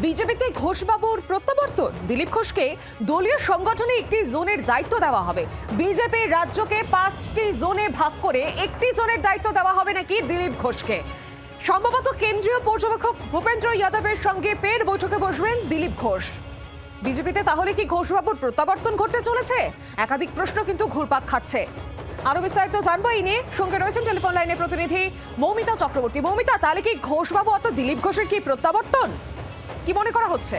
বিজেপিতে ঘোষবাবুর প্রত্যাবর্তন, দিলীপ ঘোষকে দলীয় সংগঠনে একটি জোনের দায়িত্ব দেওয়া হবে। বিজেপির রাজ্যকে 5টি জোনে ভাগ করে একটি জোনের দায়িত্ব দেওয়া হবে নাকি দিলীপ ঘোষকে। সম্ভবত কেন্দ্রীয় পর্যবেক্ষক ভূপেন্দ্র যাদবের সঙ্গে ফের বৈঠকে বসবেন দিলীপ ঘোষ। বিজেপিতে তাহলে কি ঘোষবাবুর প্রত্যাবর্তন ঘটতে চলেছে? একাধিক প্রশ্ন কিন্তু ঘুরপাক খাচ্ছে। আরো বিস্তারিত জানবো এই নিয়ে। সঙ্গে রয়েছেন টেলিফোন লাইনে প্রতিনিধি মৌমিতা চক্রবর্তী। মৌমিতা, তাহলে কি ঘোষবাবু অর্থাৎ দিলীপ ঘোষের কি প্রত্যাবর্তন, কি মনে করা হচ্ছে?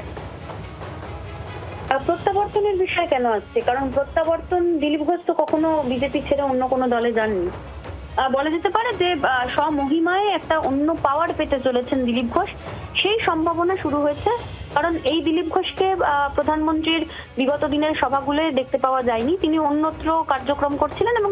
প্রত্যাবর্তনের বিষয় কেন আসছে? কারণ প্রত্যাবর্তন, দিলীপ ঘোষ তো কখনো বিজেপি ছেড়ে অন্য কোনো দলে যাননি। বলা যেতে পারে যে স্বমহিমায় একটা অন্য পাওয়ার পেতে চলেছেন দিলীপ ঘোষ, সেই সম্ভাবনা শুরু হয়েছে। কারণ এই দিলীপ ঘোষকে প্রধানমন্ত্রীর বিগত দিনের সভাগুলোয় দেখতে পাওয়া যায়নি। তিনি অন্যত্র কার্যক্রম করছিলেন এবং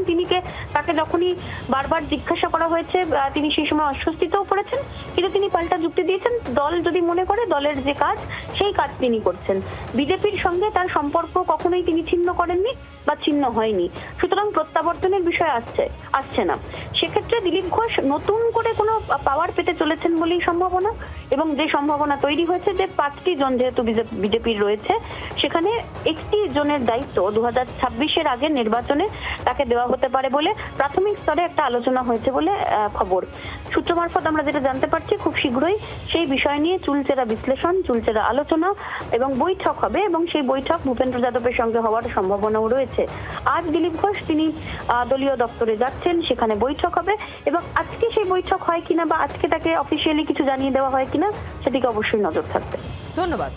তাকে যখনই বারবার জিজ্ঞাসা করা হয়েছে তিনি সেই সময় অস্বস্তিতেও পড়েছেন, কিন্তু তিনি পাল্টা যুক্তি দিয়েছেন দল যদি মনে করে দলের যে কাজ সেই কাজ তিনি করছেন। বিজেপির সঙ্গে তার সম্পর্ক কখনোই তিনি ছিন্ন করেননি বা ছিন্ন হয়নি। সুতরাং প্রত্যাবর্তনের বিষয় আসছে না। সেক্ষেত্রে দিলীপ ঘোষ নতুন করে কোনো পাওয়ার পেতে চলেছেন বলেই সম্ভাবনা, এবং যে সম্ভাবনা তৈরি হয়েছে যে 5টি জন যেহেতু বিজেপির রয়েছে, সেখানে একটি জনের দায়িত্ব 2026-এর আগে নির্বাচনে তাকে দেওয়া হতে পারে বলে প্রাথমিক স্তরে একটা আলোচনা হয়েছে বলে খবর। সূত্র মারফত আমরা যেটা জানতে পারছি, খুব শীঘ্রই সেই বিষয় নিয়ে চুলচেরা বিশ্লেষণ, চুলচেরা আলোচনা এবং বৈঠক হবে, এবং সেই বৈঠক ভূপেন্দ্র যাদবের সঙ্গে হওয়ার সম্ভাবনাও রয়েছে। আজ দিলীপ ঘোষ তিনি দলীয় দপ্তরে যাচ্ছেন, সেখানে বৈঠক হবে, এবং আজকে সেই বৈঠক হয় কিনা বা আজকে তাকে অফিসিয়ালি কিছু জানিয়ে দেওয়া হয় কিনা সেদিকে অবশ্যই নজর থাকবে। ধন্যবাদ।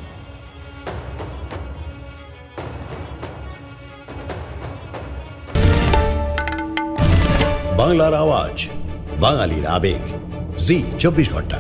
বাংলার আওয়াজ, বাঙালির আবেগ, জি 24 ঘন্টা।